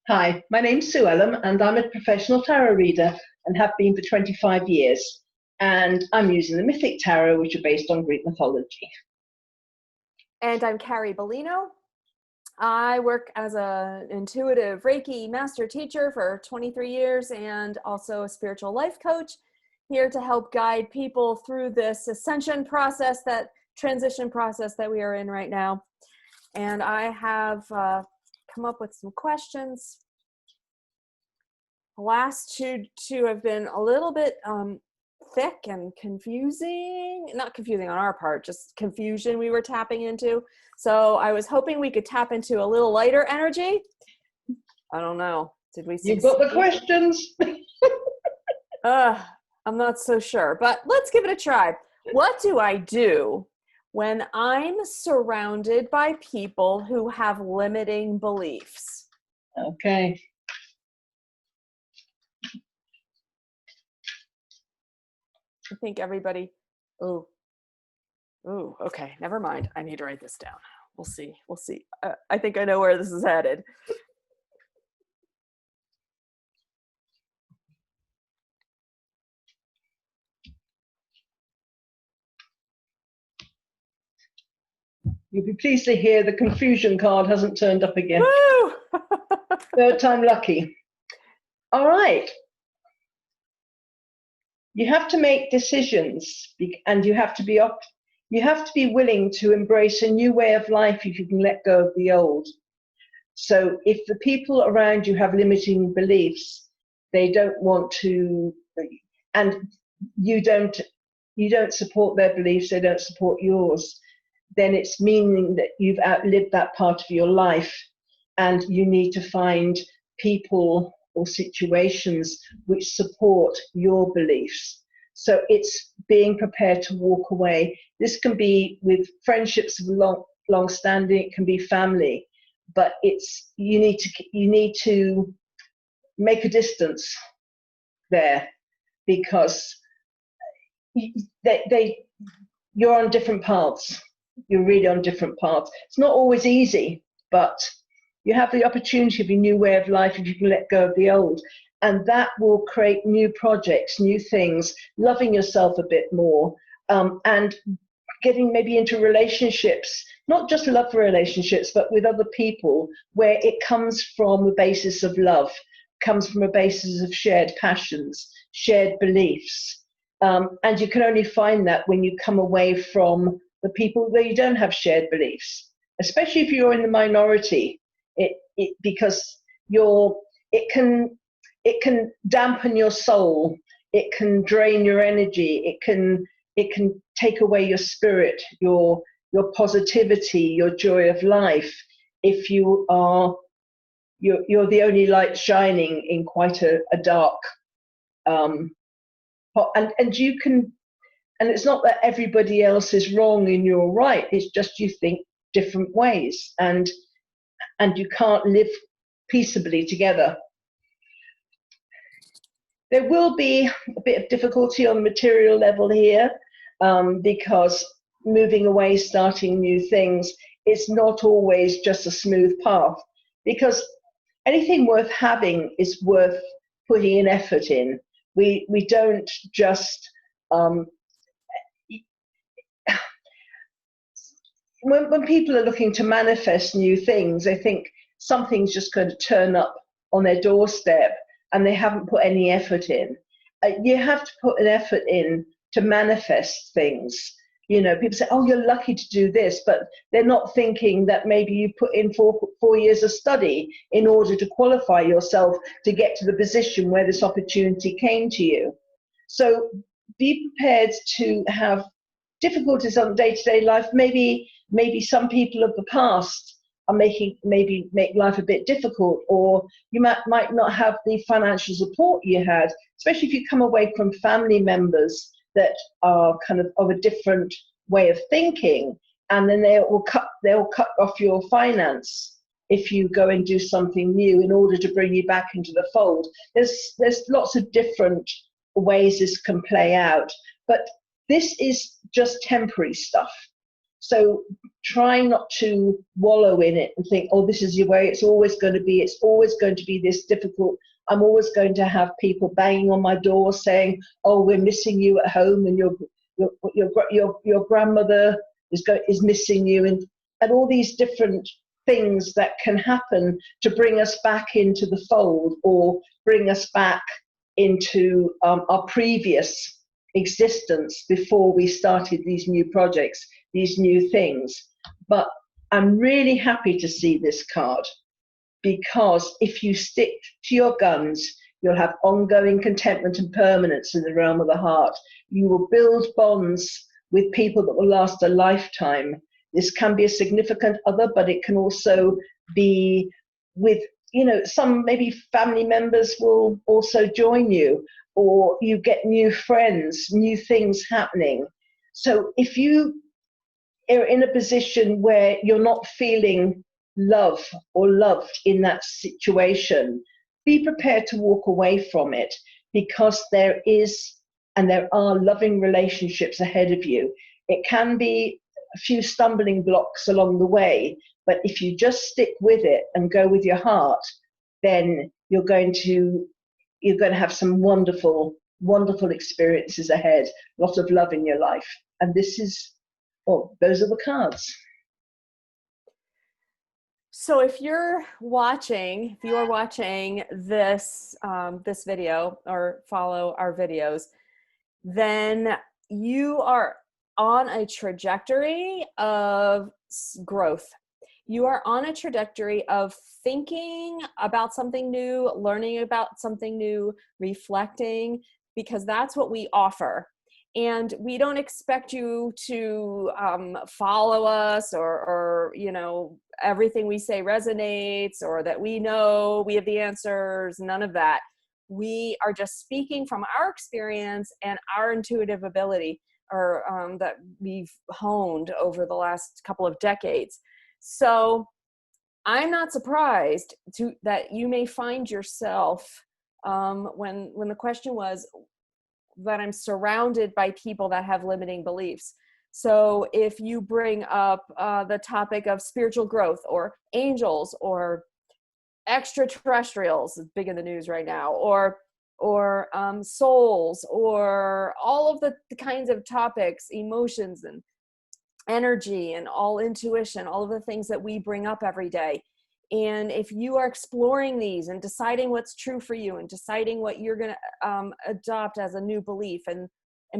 Hi, my name's Sue Ellam and I'm a professional tarot reader and have been for 25 years. And I'm using the Mythic Tarot, which are based on Greek mythology. And I'm Carrie Beleno. I work as an intuitive Reiki master teacher for 23 years and also a spiritual life coach, here to help guide people through this ascension process, that transition process that we are in right now. And I have come up with some questions. The last two have been a little bit thick and confusing. Not confusing on our part, just confusion we were tapping into. So I was hoping we could tap into a little lighter energy. I don't know. Did we succeed? You've got the questions? I'm not so sure, but let's give it a try. What do I do when I'm surrounded by people who have limiting beliefs? Okay. I think everybody, okay, never mind. I need to write this down. We'll see. I think I know where this is headed. You'll be pleased to hear the confusion card hasn't turned up again. Woo! Third time lucky. All right. You have to make decisions, and you have to be willing to embrace a new way of life if you can let go of the old. So if the people around you have limiting beliefs, they don't want to, and you don't support their beliefs, they don't support yours, then it's meaning that you've outlived that part of your life, and you need to find people or situations which support your beliefs. So it's being prepared to walk away. This can be with friendships of long standing, it can be family, but you need to make a distance there, because you're on different paths. You're really on different paths. It's not always easy, but you have the opportunity of a new way of life if you can let go of the old. And that will create new projects, new things, loving yourself a bit more, and getting maybe into relationships, not just love relationships, but with other people, where it comes from a basis of love, comes from a basis of shared passions, shared beliefs. And you can only find that when you come away from the people where you don't have shared beliefs, especially if you're in the minority, because it can dampen your soul, it can drain your energy, it can take away your spirit, your positivity, your joy of life, if you're the only light shining in quite a dark and you can. And it's not that everybody else is wrong and you're right. It's just you think different ways, and you can't live peaceably together. There will be a bit of difficulty on the material level here, because moving away, starting new things, it's not always just a smooth path, because anything worth having is worth putting an effort in. We don't just when people are looking to manifest new things, they think something's just going to turn up on their doorstep and they haven't put any effort in. You have to put an effort in to manifest things. You know, people say, oh, you're lucky to do this, but they're not thinking that maybe you put in four years of study in order to qualify yourself to get to the position where this opportunity came to you. So be prepared to have difficulties on day-to-day life. Maybe some people of the past are make life a bit difficult, or you might not have the financial support you had, especially if you come away from family members that are kind of a different way of thinking, and then they'll cut off your finance if you go and do something new in order to bring you back into the fold. There's lots of different ways this can play out, but this is just temporary stuff. So trying not to wallow in it and think, oh, this is your way, it's always going to be, it's always going to be this difficult. I'm always going to have people banging on my door saying, oh, we're missing you at home, and your grandmother is missing you, and all these different things that can happen to bring us back into the fold, or bring us back into our previous existence before we started these new projects, these new things. But I'm really happy to see this card, because if you stick to your guns, you'll have ongoing contentment and permanence in the realm of the heart. You will build bonds with people that will last a lifetime. This can be a significant other, but it can also be with, some maybe family members will also join you, or you get new friends, new things happening. So if you are in a position where you're not feeling love or loved in that situation, be prepared to walk away from it, because there are loving relationships ahead of you. It can be a few stumbling blocks along the way, but if you just stick with it and go with your heart, then you're going to have some wonderful, wonderful experiences ahead, a lot of love in your life. And those are the cards. So if you're watching this this video, or follow our videos, then you are on a trajectory of growth. You are on a trajectory of thinking about something new, learning about something new, reflecting, because that's what we offer. And we don't expect you to follow us, or everything we say resonates, or that we know we have the answers. None of that. We are just speaking from our experience and our intuitive ability, or that we've honed over the last couple of decades. So I'm not surprised that you may find yourself, when the question was that I'm surrounded by people that have limiting beliefs. So if you bring up the topic of spiritual growth, or angels, or extraterrestrials, is big in the news right now, or souls, or all of the kinds of topics, emotions and energy and all intuition, all of the things that we bring up every day. And if you are exploring these and deciding what's true for you, and deciding what you're going to adopt as a new belief, and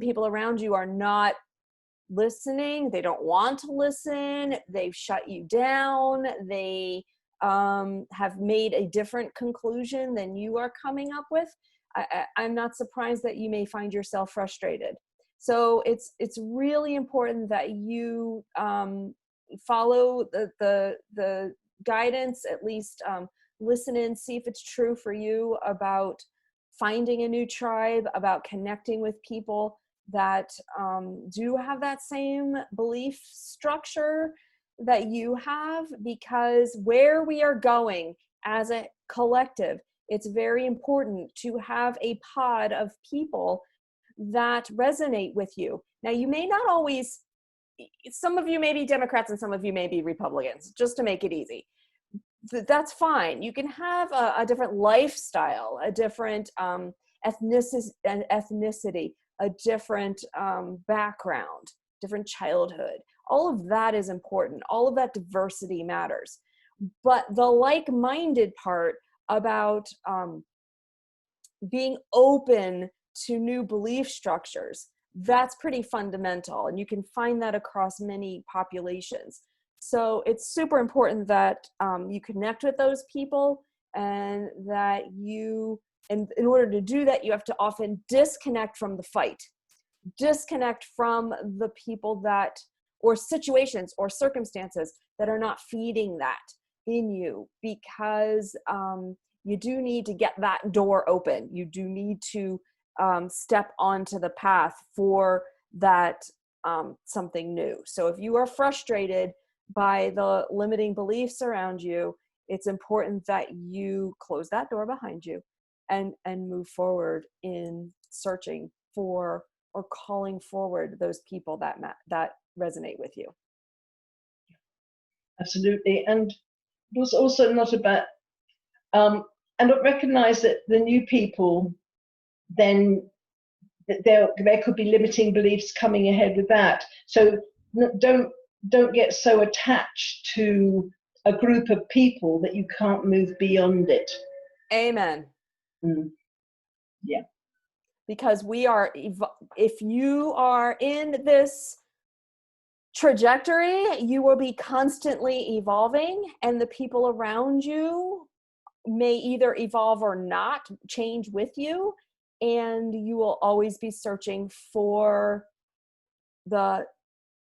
people around you are not listening, they don't want to listen, they've shut you down, they have made a different conclusion than you are coming up with, I'm not surprised that you may find yourself frustrated. So it's really important that you follow the guidance, at least listen in, see if it's true for you, about finding a new tribe, about connecting with people that do have that same belief structure that you have, because where we are going as a collective, it's very important to have a pod of people that resonate with you. Now, you may not always, some of you may be Democrats and some of you may be Republicans, just to make it easy. That's fine. You can have a different lifestyle, a different ethnicity, a different background, different childhood. All of that is important. All of that diversity matters. But the like-minded part about being open to new belief structures, that's pretty fundamental. And you can find that across many populations. So it's super important that you connect with those people, and that and in order to do that, you have to often disconnect from the fight, disconnect from the people that, or situations or circumstances that are not feeding that in you, because you do need to get that door open. You do need to step onto the path for that something new. So if you are frustrated by the limiting beliefs around you, it's important that you close that door behind you and move forward in searching for, or calling forward, those people that resonate with you. absolutely. And it was also not about, and recognize that the new people, then there could be limiting beliefs coming ahead with that. So don't get so attached to a group of people that you can't move beyond it. Amen. Yeah. Because we are, if you are in this trajectory, you will be constantly evolving, and the people around you may either evolve or not change with you, and you will always be searching for the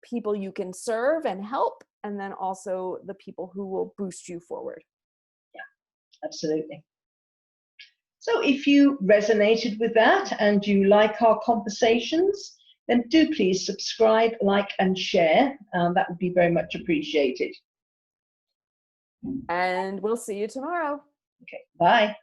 people you can serve and help, and then also the people who will boost you forward. Yeah, absolutely. So if you resonated with that and you like our conversations, then do please subscribe, like, and share. That would be very much appreciated. And we'll see you tomorrow. Okay, bye.